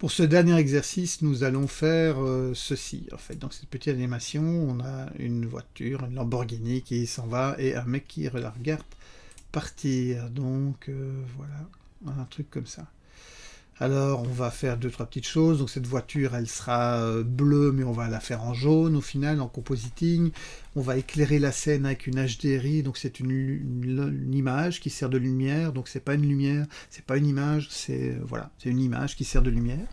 Pour ce dernier exercice, nous allons faire ceci, en fait. Donc, cette petite animation, on a une voiture, une Lamborghini qui s'en va et un mec qui la regarde partir. Donc, voilà, un truc comme ça. Alors, on va faire deux, trois petites choses. Donc, cette voiture, elle sera bleue, mais on va la faire en jaune au final, en compositing. On va éclairer la scène avec une HDRI. Donc, c'est une image qui sert de lumière. Donc, c'est pas une lumière, c'est pas une image, c'est voilà, c'est une image qui sert de lumière.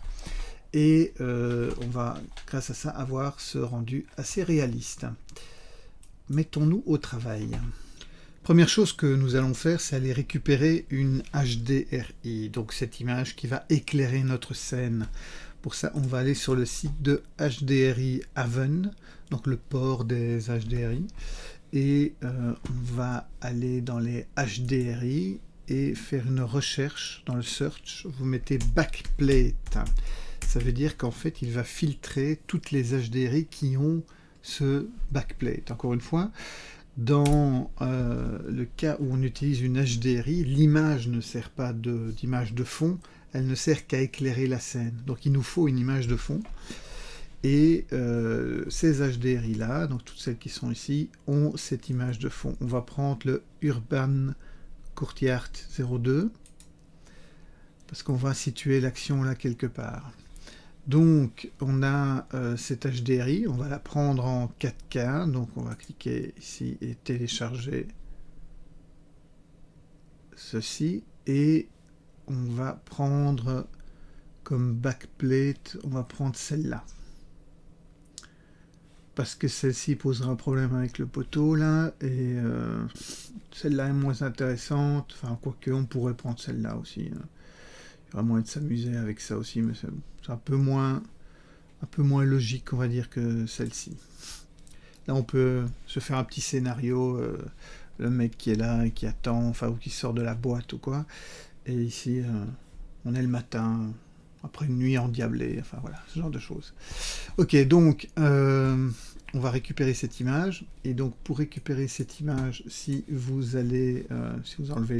Et on va, grâce à ça, avoir ce rendu assez réaliste. Mettons-nous au travail. Première chose que nous allons faire, c'est aller récupérer une HDRI, donc cette image qui va éclairer notre scène. Pour ça, on va aller sur le site de HDRI Haven, donc le port des HDRI, et on va aller dans les HDRI et faire une recherche dans le search. Vous mettez backplate. Ça veut dire qu'en fait, il va filtrer toutes les HDRI qui ont ce backplate. Encore une fois, dans le cas où on utilise une HDRI, l'image ne sert pas d'image de fond, elle ne sert qu'à éclairer la scène. Donc il nous faut une image de fond. Et ces HDRI-là, donc toutes celles qui sont ici, ont cette image de fond. On va prendre le Urban Courtyard 02, parce qu'on va situer l'action là quelque part. Donc, on a cette HDRI, on va la prendre en 4K, donc on va cliquer ici et télécharger ceci, et on va prendre comme backplate, on va prendre celle-là. Parce que celle-ci posera un problème avec le poteau, là, et celle-là est moins intéressante, enfin, quoique, on pourrait prendre celle-là aussi. Il y aura moyen de s'amuser avec ça aussi, mais c'est un peu moins logique, on va dire, que celle-ci. Là, on peut se faire un petit scénario, le mec qui est là et qui attend, enfin, ou qui sort de la boîte ou quoi. Et ici, on est le matin, après une nuit endiablée, enfin voilà, ce genre de choses. Ok, donc, on va récupérer cette image. Et donc, pour récupérer cette image, si vous enlevez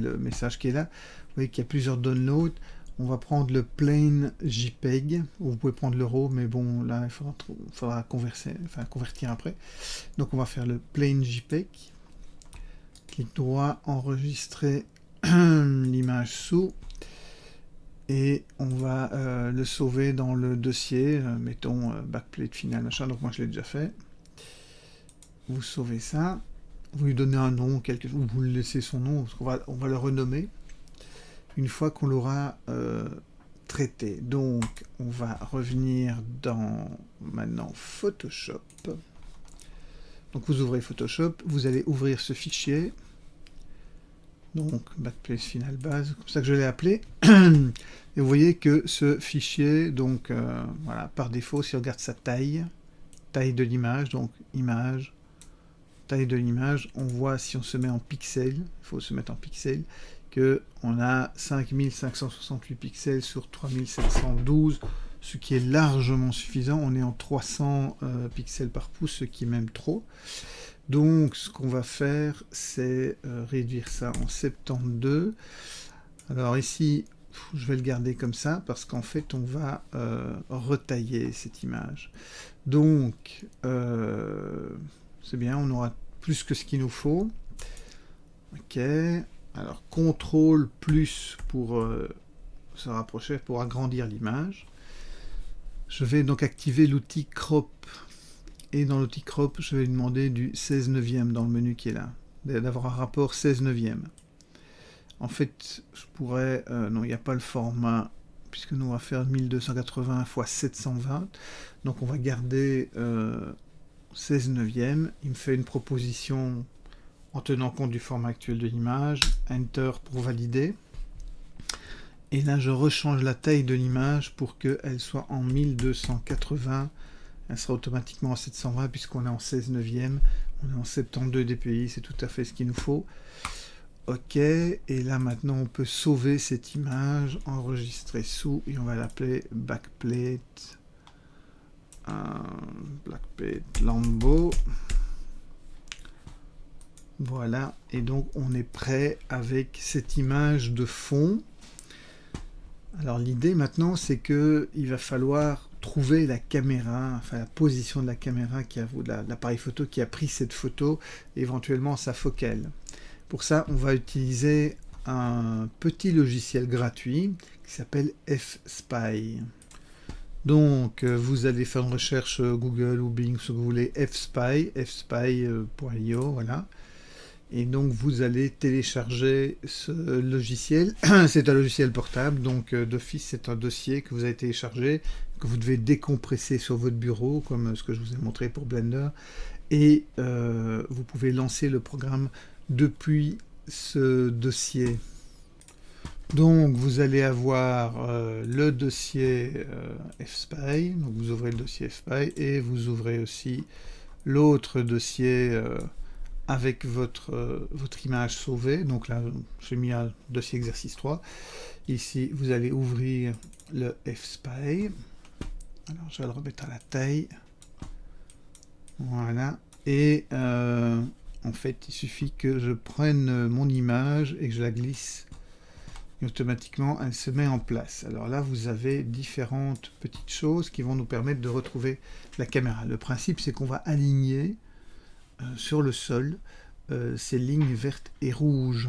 le message qui est là, vous voyez qu'il y a plusieurs downloads. On va prendre le plain JPEG, ou vous pouvez prendre le RAW, mais bon, là, il faudra convertir après. Donc on va faire le plain JPEG. Clic droit, enregistrer l'image sous. Et on va le sauver dans le dossier, mettons backplate final, machin, donc moi je l'ai déjà fait. Vous sauvez ça, vous lui donnez un nom, ou vous lui laissez son nom, parce qu'on va le renommer. Une fois qu'on l'aura traité. Donc, on va revenir dans, maintenant, Photoshop. Donc, vous ouvrez Photoshop, vous allez ouvrir ce fichier. Donc, backplace final base, comme ça que je l'ai appelé. Et vous voyez que ce fichier, donc, voilà, par défaut, si on regarde sa taille de l'image, donc, image, taille de l'image, on voit si on se met en pixels, il faut se mettre en pixels, qu'on a 5568 pixels sur 3712, ce qui est largement suffisant. On est en 300 pixels par pouce, ce qui est même trop. Donc, ce qu'on va faire, c'est réduire ça en 72. Alors ici, je vais le garder comme ça, parce qu'en fait, on va retailler cette image. Donc, c'est bien, on aura plus que ce qu'il nous faut. Ok. Alors, CTRL plus pour se rapprocher, pour agrandir l'image. Je vais donc activer l'outil Crop. Et dans l'outil Crop, je vais lui demander du 16 neuvième dans le menu qui est là. D'avoir un rapport 16 neuvième. En fait, je pourrais... non, il n'y a pas le format, puisque nous, on va faire 1280 x 720. Donc, on va garder 16 neuvième. Il me fait une proposition en tenant compte du format actuel de l'image, Enter pour valider. Et là, je rechange la taille de l'image pour qu'elle soit en 1280. Elle sera automatiquement en 720 puisqu'on est en 16 neuvième. On est en 72 dpi, c'est tout à fait ce qu'il nous faut. Ok, et là maintenant on peut sauver cette image, enregistrer sous, et on va l'appeler backplate. Backplate Lambo. Voilà, et donc on est prêt avec cette image de fond. Alors l'idée maintenant, c'est que il va falloir trouver la caméra, enfin la position de la caméra ou de l'appareil photo qui a pris cette photo, éventuellement sa focale. Pour ça, on va utiliser un petit logiciel gratuit qui s'appelle F-Spy. Donc, vous allez faire une recherche Google ou Bing, ce que vous voulez, fspy.io, voilà. Et donc, vous allez télécharger ce logiciel. C'est un logiciel portable, donc d'office, c'est un dossier que vous avez téléchargé, que vous devez décompresser sur votre bureau, comme ce que je vous ai montré pour Blender. Et vous pouvez lancer le programme depuis ce dossier. Donc vous allez avoir le dossier FSpy, donc vous ouvrez le dossier FSpy et vous ouvrez aussi l'autre dossier avec votre image sauvée. Donc là j'ai mis un dossier exercice 3. Ici vous allez ouvrir le FSpy. Alors je vais le remettre à la taille. Voilà. Et en fait il suffit que je prenne mon image et que je la glisse. Et automatiquement, elle se met en place. Alors là, vous avez différentes petites choses qui vont nous permettre de retrouver la caméra. Le principe, c'est qu'on va aligner sur le sol ces lignes vertes et rouges.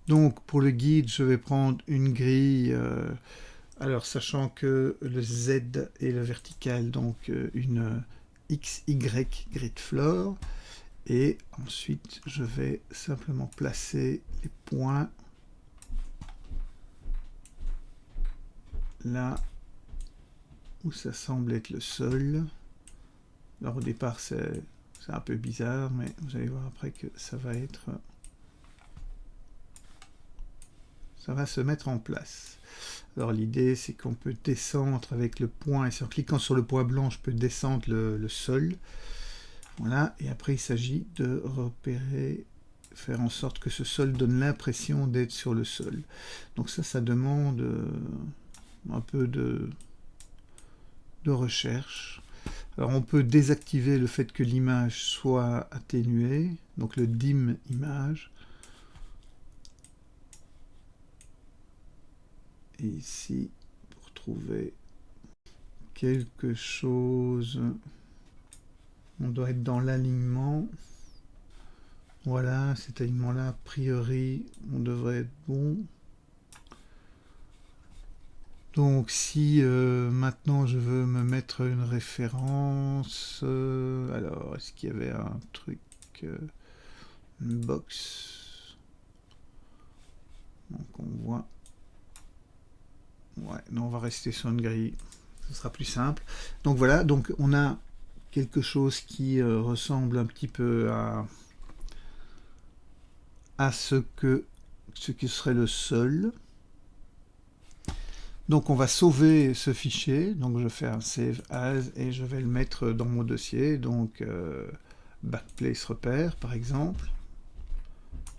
Donc, pour le guide, je vais prendre une grille, alors sachant que le Z est le vertical, donc une XY grid floor. Et ensuite, je vais simplement placer les points là où ça semble être le sol. Alors au départ c'est un peu bizarre, mais vous allez voir après que ça va se mettre en place. Alors l'idée c'est qu'on peut descendre avec le point, et en cliquant sur le point blanc je peux descendre le sol. Voilà, et après il s'agit de repérer, faire en sorte que ce sol donne l'impression d'être sur le sol. Donc ça demande un peu de recherche. Alors on peut désactiver le fait que l'image soit atténuée, donc le dim image. Et ici, pour trouver quelque chose, on doit être dans l'alignement. Voilà, cet alignement-là, a priori, on devrait être bon. Donc si maintenant je veux me mettre une référence, alors est-ce qu'il y avait un truc, une box, donc on voit, ouais, non, on va rester sur une grille, ce sera plus simple. Donc voilà, donc on a quelque chose qui ressemble un petit peu à ce qui serait le sol. Donc on va sauver ce fichier, donc je fais un save as et je vais le mettre dans mon dossier, donc backplace repère par exemple,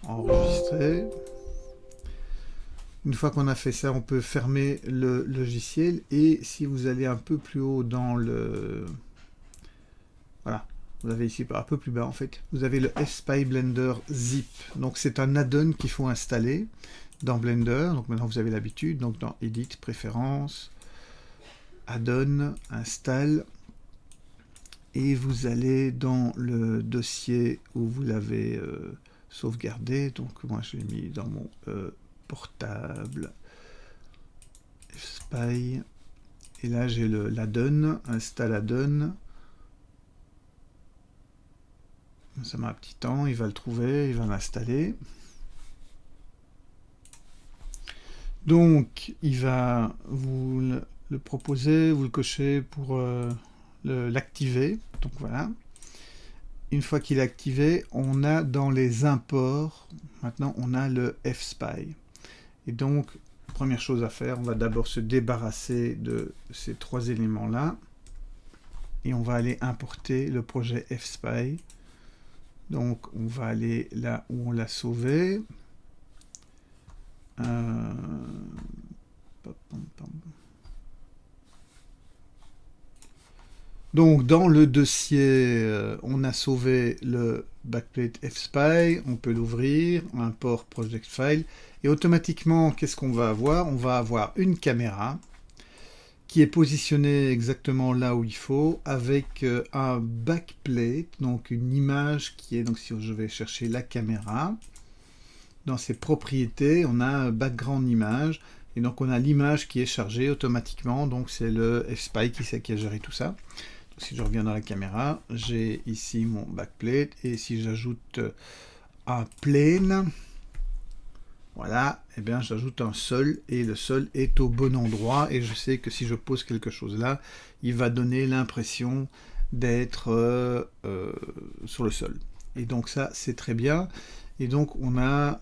enregistrer. Une fois qu'on a fait ça, on peut fermer le logiciel et si vous allez un peu plus haut dans le... Voilà, vous avez ici un peu plus bas en fait, vous avez le FSpy Blender Zip, donc c'est un add-on qu'il faut installer dans Blender, donc maintenant vous avez l'habitude, donc dans Edit, Préférences, Add-on, Install, et vous allez dans le dossier où vous l'avez sauvegardé, donc moi je l'ai mis dans mon portable, FSpy, et là j'ai l'add-on, Install Add-on, ça met un petit temps, il va le trouver, il va l'installer. Donc, il va vous le proposer, vous le cochez pour l'activer. Donc voilà. Une fois qu'il est activé, on a dans les imports, maintenant on a le FSpy. Et donc, première chose à faire, on va d'abord se débarrasser de ces trois éléments-là. Et on va aller importer le projet FSpy. Donc, on va aller là où on l'a sauvé. Donc dans le dossier, on a sauvé le backplate FSpy, on peut l'ouvrir, import project file, Et automatiquement, qu'est-ce qu'on va avoir? On va avoir une caméra qui est positionnée exactement là où il faut, avec un backplate, donc une image qui est, donc si je vais chercher la caméra, dans ses propriétés, on a un background image, et donc on a l'image qui est chargée automatiquement, donc c'est le FSpy qui a géré tout ça. Donc, si je reviens dans la caméra, j'ai ici mon backplate, et si j'ajoute un plane, voilà, et bien j'ajoute un sol, et le sol est au bon endroit, et je sais que si je pose quelque chose là, il va donner l'impression d'être sur le sol. Et donc ça, c'est très bien. Et donc on a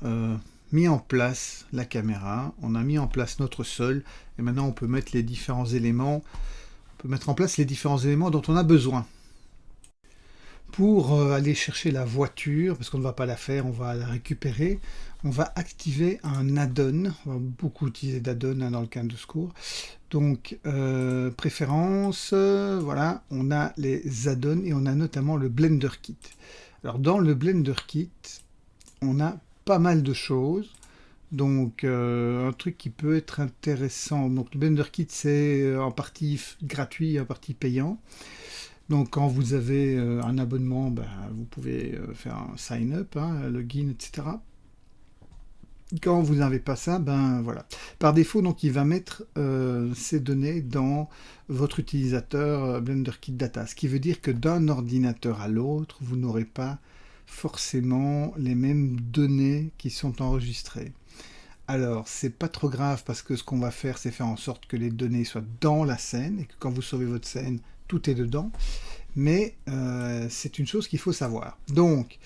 mis en place la caméra, on a mis en place notre sol, et maintenant on peut mettre les différents éléments, on peut mettre en place les différents éléments dont on a besoin. Pour aller chercher la voiture, parce qu'on ne va pas la faire, on va la récupérer, on va activer un add-on. On va beaucoup utiliser d'add-on dans le cadre de ce cours. Donc, préférences, voilà, on a les add-ons et on a notamment le Blender Kit. Alors, dans le Blender Kit, on a pas mal de choses. Donc, un truc qui peut être intéressant. Donc, le Blender Kit, c'est en partie gratuit et en partie payant. Donc quand vous avez un abonnement, ben, vous pouvez faire un sign-up, hein, login, etc. Quand vous n'avez pas ça, ben voilà. Par défaut, donc il va mettre ces données dans votre utilisateur Blender Kit Data, ce qui veut dire que d'un ordinateur à l'autre, vous n'aurez pas forcément les mêmes données qui sont enregistrées. Alors, c'est pas trop grave parce que ce qu'on va faire, c'est faire en sorte que les données soient dans la scène et que quand vous sauvez votre scène, tout est dedans. Mais c'est une chose qu'il faut savoir. Donc,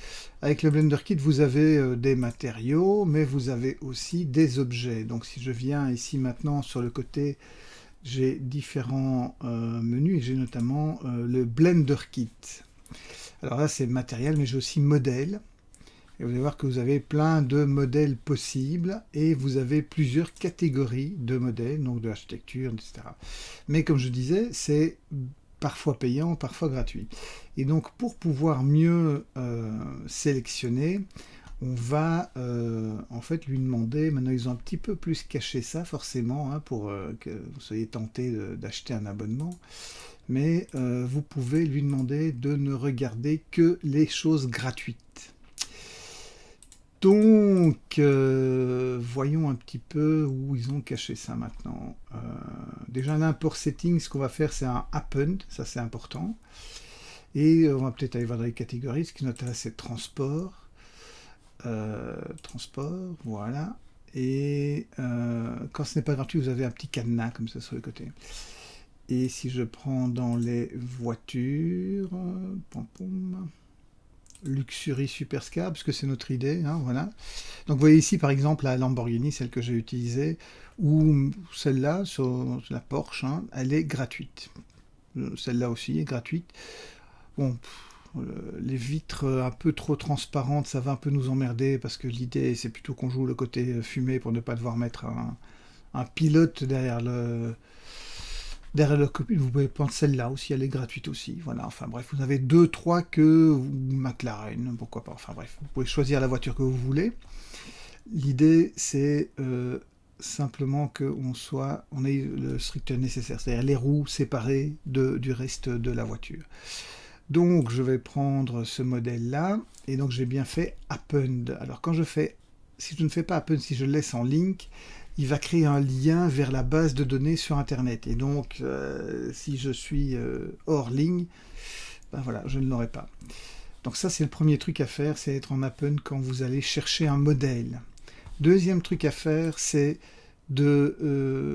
avec le Blender Kit, vous avez des matériaux, mais vous avez aussi des objets. Donc, si je viens ici maintenant sur le côté, j'ai différents menus et j'ai notamment le Blender Kit. Alors là, c'est matériel, mais j'ai aussi modèle. Et vous allez voir que vous avez plein de modèles possibles et vous avez plusieurs catégories de modèles, donc de l'architecture, etc. Mais comme je disais, c'est parfois payant, parfois gratuit. Et donc pour pouvoir mieux sélectionner, on va en fait lui demander, maintenant ils ont un petit peu plus caché ça forcément, hein, pour que vous soyez tenté d'acheter un abonnement, mais vous pouvez lui demander de ne regarder que les choses gratuites. Donc, voyons un petit peu où ils ont caché ça maintenant. Déjà, l'import setting, ce qu'on va faire, c'est un append, ça c'est important. Et on va peut-être aller voir dans les catégories, ce qui nous intéresse, c'est transport. Transport, voilà. Et quand ce n'est pas gratuit, vous avez un petit cadenas comme ça sur le côté. Et si je prends dans les voitures, pom pom, Luxury Supercar, parce que c'est notre idée, hein, voilà. Donc vous voyez ici par exemple la Lamborghini, celle que j'ai utilisée, ou celle-là, sur la Porsche, hein, elle est gratuite. Celle-là aussi est gratuite. Bon, les vitres un peu trop transparentes, ça va un peu nous emmerder, parce que l'idée c'est plutôt qu'on joue le côté fumé pour ne pas devoir mettre un pilote derrière le cockpit. Vous pouvez prendre celle-là aussi, elle est gratuite aussi. Voilà, enfin bref, vous avez 2, 3 que McLaren, pourquoi pas. Enfin bref, vous pouvez choisir la voiture que vous voulez. L'idée, c'est simplement on ait le strict nécessaire, c'est-à-dire les roues séparées du reste de la voiture. Donc, je vais prendre ce modèle-là, et donc j'ai bien fait append. Alors, si je ne fais pas append, si je le laisse en link, il va créer un lien vers la base de données sur Internet. Et donc, si je suis hors ligne, ben voilà, je ne l'aurai pas. Donc ça, c'est le premier truc à faire, c'est être en append quand vous allez chercher un modèle. Deuxième truc à faire, c'est de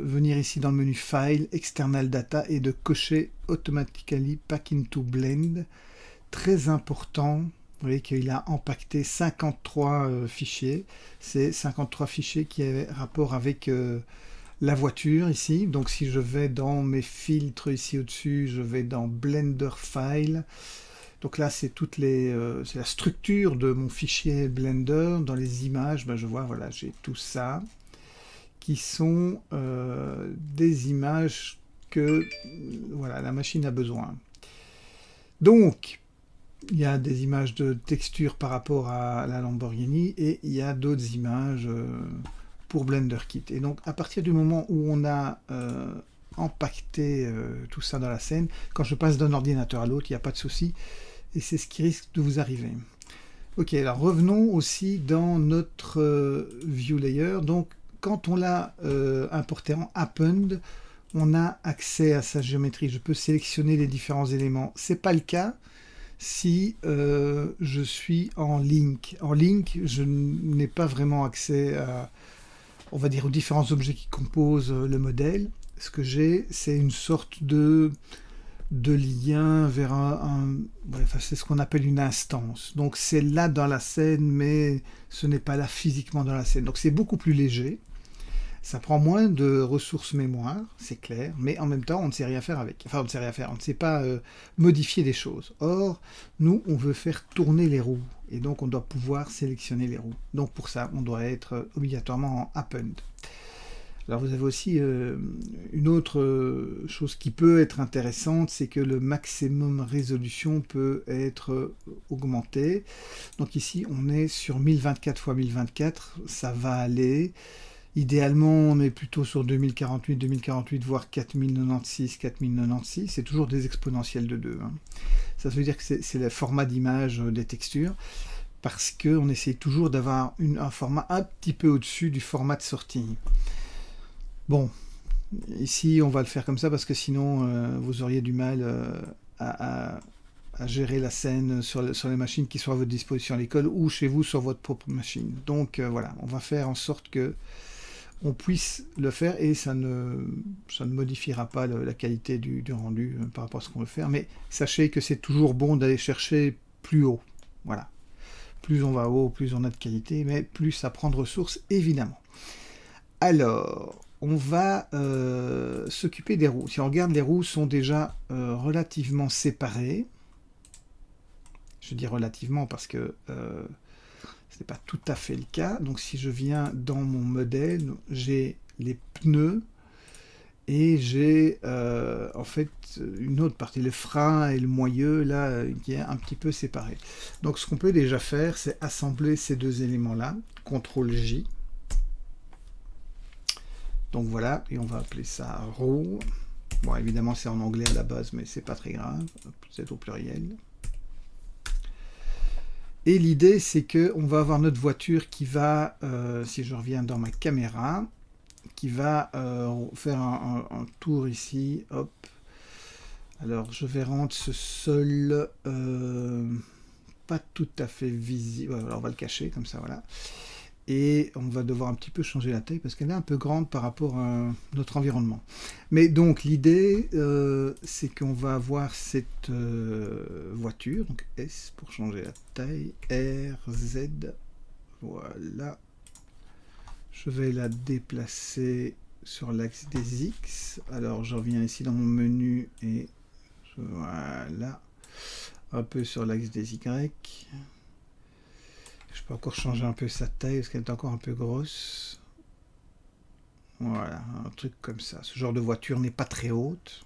venir ici dans le menu File, External Data, et de cocher Automatically Pack into Blend. Très important. Vous voyez qu'il a empaqueté 53 fichiers. C'est 53 fichiers qui avaient rapport avec la voiture ici. Donc si je vais dans mes filtres ici au-dessus, je vais dans Blender File. Donc là, c'est c'est la structure de mon fichier Blender. Dans les images, ben, je vois, voilà, j'ai tout ça, qui sont des images que voilà, la machine a besoin. Donc, il y a des images de texture par rapport à la Lamborghini et il y a d'autres images pour BlenderKit. Et donc à partir du moment où on a empaqueté tout ça dans la scène, quand je passe d'un ordinateur à l'autre, il n'y a pas de souci, et c'est ce qui risque de vous arriver. Ok, alors revenons aussi dans notre view layer. Donc quand on l'a importé en append, on a accès à sa géométrie. Je peux sélectionner les différents éléments. C'est pas le cas si je suis en link. En link, je n'ai pas vraiment accès à, on va dire, aux différents objets qui composent le modèle. Ce que j'ai, c'est une sorte de lien vers enfin, c'est ce qu'on appelle une instance. Donc c'est là dans la scène, mais ce n'est pas là physiquement dans la scène. Donc c'est beaucoup plus léger. Ça prend moins de ressources mémoire, c'est clair, mais en même temps, on ne sait rien faire avec. Enfin, on ne sait rien faire, on ne sait pas modifier des choses. Or, nous, on veut faire tourner les roues, et donc on doit pouvoir sélectionner les roues. Donc pour ça, on doit être obligatoirement en append. Alors vous avez aussi une autre chose qui peut être intéressante, c'est que le maximum résolution peut être augmenté. Donc ici, on est sur 1024 x 1024, ça va aller. Idéalement, on est plutôt sur 2048, 2048, voire 4096, 4096. C'est toujours des exponentielles de 2. Hein. Ça veut dire que c'est le format d'image des textures, parce qu'on essaie toujours d'avoir un format un petit peu au-dessus du format de sortie. Bon, ici, on va le faire comme ça, parce que sinon, vous auriez du mal à gérer la scène sur les machines qui sont à votre disposition à l'école, ou chez vous sur votre propre machine. Donc voilà, on va faire en sorte que on puisse le faire, et ça ne modifiera pas la qualité du rendu par rapport à ce qu'on veut faire, mais sachez que c'est toujours bon d'aller chercher plus haut. Voilà. Plus on va haut, plus on a de qualité, mais plus ça prend de ressources, évidemment. Alors, on va s'occuper des roues. Si on regarde, les roues sont déjà relativement séparées. Je dis relativement parce que ce n'est pas tout à fait le cas. Donc si je viens dans mon modèle, j'ai les pneus et j'ai en fait une autre partie, le frein et le moyeu, là, qui est un petit peu séparé. Donc ce qu'on peut déjà faire, c'est assembler ces deux éléments-là, CTRL-J. Donc voilà, et on va appeler ça roue. Bon, évidemment, c'est en anglais à la base, mais c'est pas très grave, c'est au pluriel. Et l'idée, c'est qu'on va avoir notre voiture qui va, si je reviens dans ma caméra, qui va faire un tour ici, hop. Alors, je vais rendre ce sol pas tout à fait visible. Alors, on va le cacher, comme ça, voilà. Et on va devoir un petit peu changer la taille parce qu'elle est un peu grande par rapport à notre environnement. Mais donc l'idée, c'est qu'on va avoir cette voiture, donc S pour changer la taille, R, Z, voilà. Je vais la déplacer sur l'axe des X. Alors je reviens ici dans mon menu et voilà, un peu sur l'axe des Y. Je peux encore changer un peu sa taille parce qu'elle est encore un peu grosse. Voilà, un truc comme ça. Ce genre de voiture n'est pas très haute.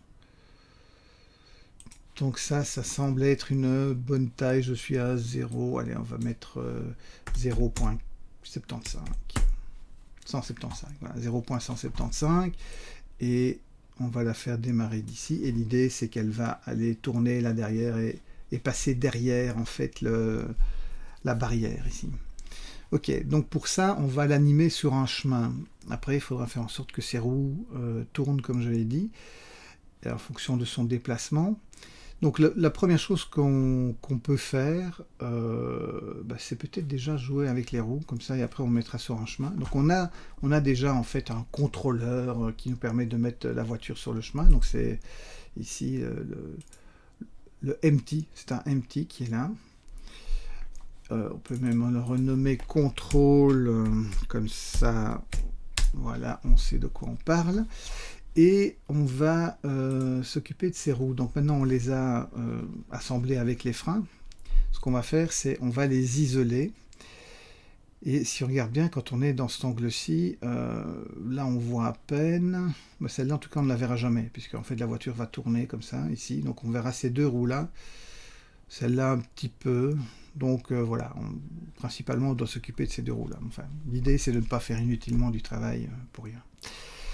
Donc ça semble être une bonne taille. Je suis à 0. Allez, on va mettre 0.75. 175. Voilà, 0.175. Et on va la faire démarrer d'ici. Et l'idée, c'est qu'elle va aller tourner là derrière et passer derrière, en fait, la barrière ici. Ok, donc pour ça, on va l'animer sur un chemin. Après, il faudra faire en sorte que ces roues tournent, comme je l'ai dit, en fonction de son déplacement. Donc la première chose qu'on peut faire, c'est peut-être déjà jouer avec les roues, comme ça, et après on mettra sur un chemin. Donc on a déjà en fait un contrôleur qui nous permet de mettre la voiture sur le chemin. Donc c'est ici le empty, c'est un empty qui est là. On peut même le renommer contrôle, comme ça, voilà, on sait de quoi on parle. Et on va s'occuper de ces roues. Donc maintenant, on les a assemblées avec les freins. Ce qu'on va faire, c'est on va les isoler. Et si on regarde bien, quand on est dans cet angle-ci, là, on voit à peine. Celle-là, en tout cas, on ne la verra jamais, puisqu'en fait, la voiture va tourner comme ça, ici. Donc on verra ces deux roues-là celle-là un petit peu. Donc voilà, principalement on doit s'occuper de ces deux roues-là. Enfin, l'idée c'est de ne pas faire inutilement du travail pour rien.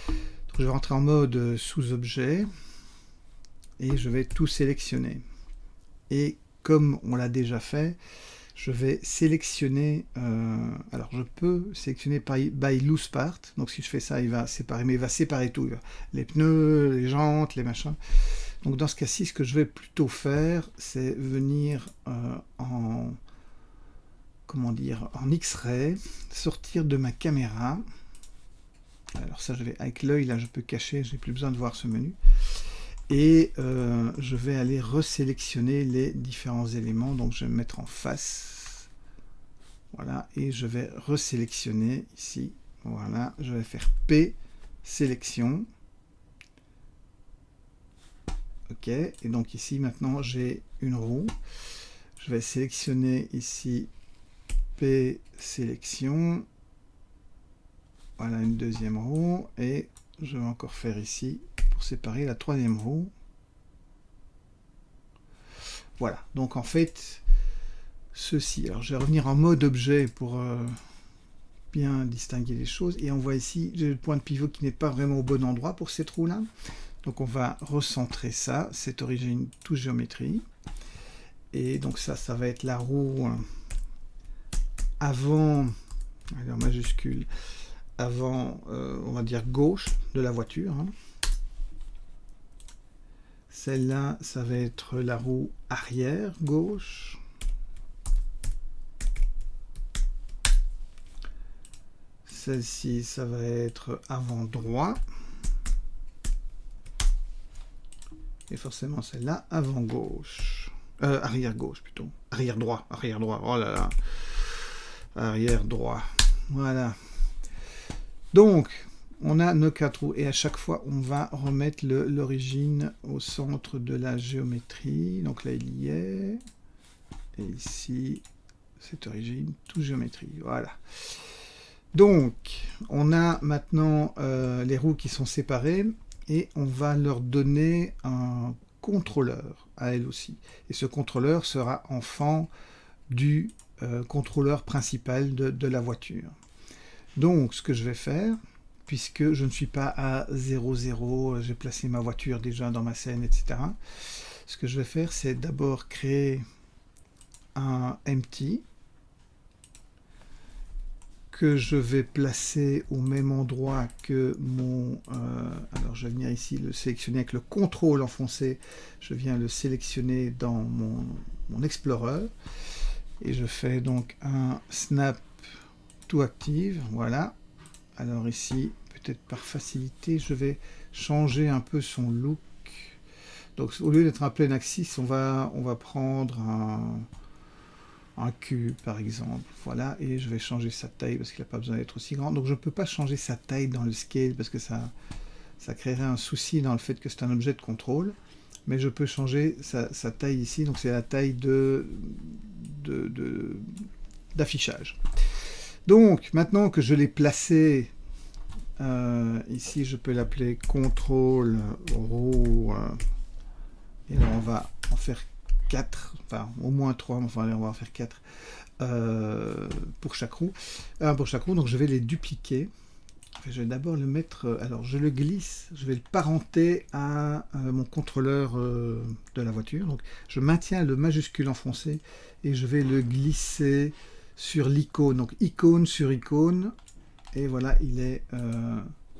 Donc, je vais rentrer en mode sous-objet et je vais tout sélectionner. Et comme on l'a déjà fait, je vais sélectionner, alors je peux sélectionner by loose part, donc si je fais ça il va séparer, mais il va séparer tout, les pneus, les jantes, les machins. Donc dans ce cas-ci, ce que je vais plutôt faire, c'est venir en X-ray, sortir de ma caméra. Alors ça, avec l'œil, là, je peux cacher, je n'ai plus besoin de voir ce menu. Et je vais aller resélectionner les différents éléments. Donc je vais me mettre en face. Voilà, et je vais resélectionner ici. Voilà, je vais faire P, sélection. Ok, et donc ici maintenant j'ai une roue. Je vais sélectionner ici P, sélection. Voilà une deuxième roue. Et je vais encore faire ici pour séparer la troisième roue. Voilà, donc en fait, ceci. Alors je vais revenir en mode objet pour bien distinguer les choses. Et on voit ici, j'ai le point de pivot qui n'est pas vraiment au bon endroit pour cette roue-là. Donc on va recentrer ça, cette origine touche géométrie. Et donc ça va être la roue avant, alors majuscule, avant, on va dire gauche de la voiture. Hein. Celle-là, ça va être la roue arrière gauche. Celle-ci, ça va être avant droit. Et forcément celle-là, avant gauche. Arrière gauche plutôt. Arrière droit, oh là là. Arrière droit. Voilà. Donc, on a nos 4 roues. Et à chaque fois, on va remettre l'origine au centre de la géométrie. Donc là, il y est. Et ici, cette origine, tout géométrie. Voilà. Donc, on a maintenant les roues qui sont séparées. Et on va leur donner un contrôleur à elles aussi. Et ce contrôleur sera enfant du contrôleur principal de la voiture. Donc ce que je vais faire, puisque je ne suis pas à 0,0, j'ai placé ma voiture déjà dans ma scène, etc. Ce que je vais faire, c'est d'abord créer un empty que je vais placer au même endroit que mon... alors je vais venir ici le sélectionner avec le contrôle enfoncé, je viens le sélectionner dans mon Explorer, et je fais donc un snap to active, voilà. Alors ici, peut-être par facilité, je vais changer un peu son look. Donc au lieu d'être un plein axis, on va prendre un cube par exemple, voilà, et je vais changer sa taille parce qu'il n'a pas besoin d'être aussi grand. Donc je ne peux pas changer sa taille dans le scale parce que ça créerait un souci dans le fait que c'est un objet de contrôle, mais je peux changer sa taille ici, donc c'est la taille d'affichage. Donc maintenant que je l'ai placé ici, je peux l'appeler contrôle roue, et là on va en faire 4, enfin au moins 3, enfin on va en faire 4 pour chaque roue. Pour chaque roue, donc je vais les dupliquer. Je vais d'abord le mettre, alors je le glisse, je vais le parenter à mon contrôleur de la voiture. Donc je maintiens le majuscule enfoncé et je vais le glisser sur l'icône. Donc icône sur icône, et voilà, il est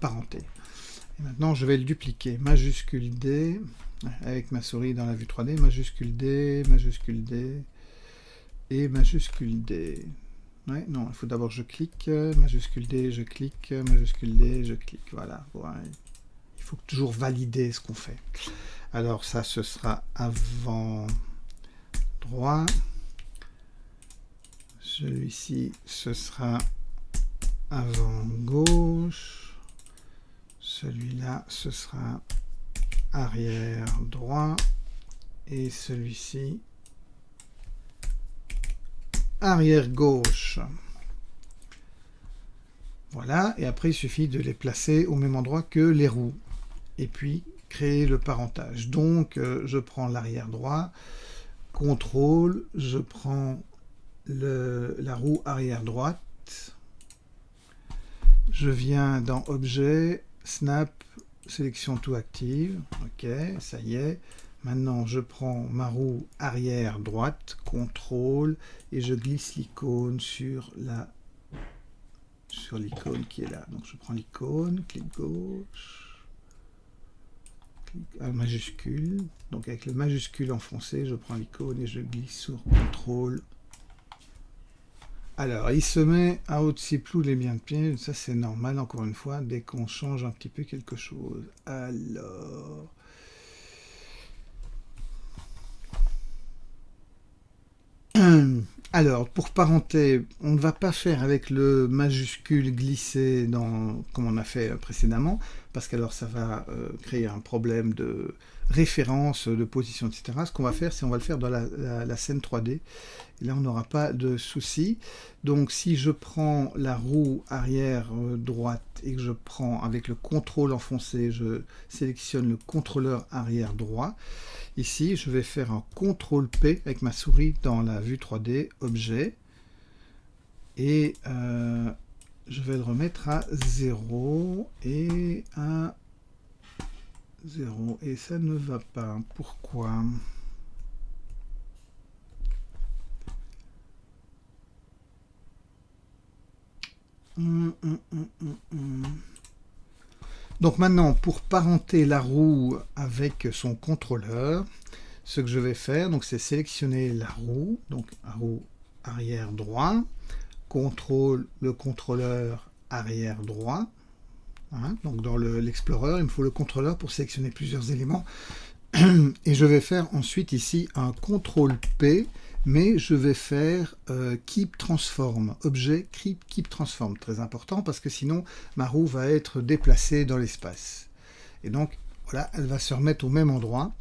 parenté. Et maintenant je vais le dupliquer, majuscule D, avec ma souris dans la vue 3D, majuscule D et majuscule D. Ouais, non, il faut d'abord que je clique, majuscule D, je clique, majuscule D, je clique, voilà. Ouais. Il faut toujours valider ce qu'on fait. Alors ça, ce sera avant droit. Celui-ci, ce sera avant gauche. Celui-là, ce sera arrière droit. Et celui-ci, arrière gauche. Voilà, et après il suffit de les placer au même endroit que les roues. Et puis créer le parentage. Donc je prends l'arrière droit, contrôle, je prends la roue arrière droite, je viens dans objet, snap, sélection tout active, ok, ça y est. Maintenant je prends ma roue arrière droite, contrôle, et je glisse l'icône sur l'icône qui est là. Donc je prends l'icône, clic gauche, un majuscule, donc avec le majuscule enfoncé, je prends l'icône et je glisse sur contrôle. Alors, il se met à haut-de-ciplou les biens de pied, ça c'est normal, encore une fois, dès qu'on change un petit peu quelque chose. Alors, pour parenter, on ne va pas faire avec le majuscule glissé comme on a fait précédemment, parce qu'alors ça va créer un problème de référence, de position, etc. Ce qu'on va faire, c'est on va le faire dans la scène 3D. Et là, on n'aura pas de souci. Donc, si je prends la roue arrière droite et que je prends avec le contrôle enfoncé, je sélectionne le contrôleur arrière droit. Ici, je vais faire un CTRL P avec ma souris dans la vue 3D, objet. Et je vais le remettre à 0 et à 0. Et ça ne va pas. Pourquoi ? Donc maintenant, pour parenter la roue avec son contrôleur, ce que je vais faire, c'est sélectionner la roue, donc la roue arrière droit, contrôle le contrôleur arrière droit. Hein, donc dans l'Explorer, il me faut le contrôleur pour sélectionner plusieurs éléments. Et je vais faire ensuite ici un CTRL P, mais je vais faire Keep Transform, objet Keep Transform, très important parce que sinon ma roue va être déplacée dans l'espace. Et donc voilà, elle va se remettre au même endroit,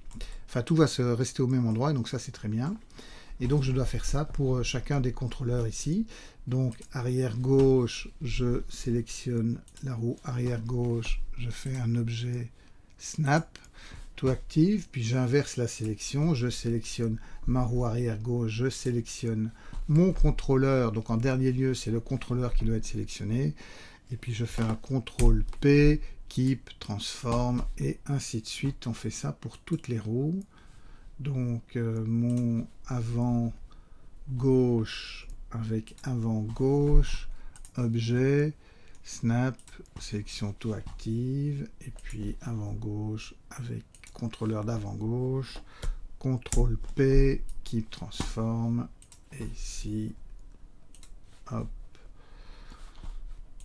enfin tout va se rester au même endroit, donc ça c'est très bien. Et donc je dois faire ça pour chacun des contrôleurs ici. Donc arrière gauche, je sélectionne la roue arrière gauche, je fais un objet snap, tout active, puis j'inverse la sélection, je sélectionne ma roue arrière gauche, je sélectionne mon contrôleur, donc en dernier lieu c'est le contrôleur qui doit être sélectionné, et puis je fais un CTRL P, Keep, Transform, et ainsi de suite, on fait ça pour toutes les roues. Donc mon avant gauche avec avant gauche, objet, snap, sélection tout active, et puis avant gauche avec contrôleur d'avant gauche, CTRL P, Keep Transform, et ici, hop,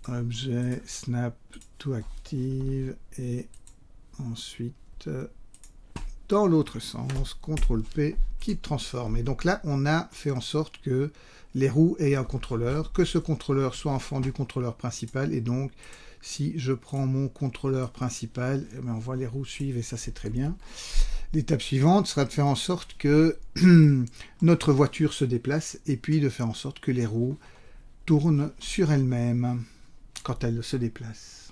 objet, snap, tout active, et ensuite dans l'autre sens, CTRL P, Keep Transform. Et donc là, on a fait en sorte que les roues aient un contrôleur, que ce contrôleur soit enfant du contrôleur principal, et donc si je prends mon contrôleur principal, on voit les roues suivre, et ça c'est très bien. L'étape suivante sera de faire en sorte que notre voiture se déplace, et puis de faire en sorte que les roues tournent sur elles-mêmes quand elles se déplacent.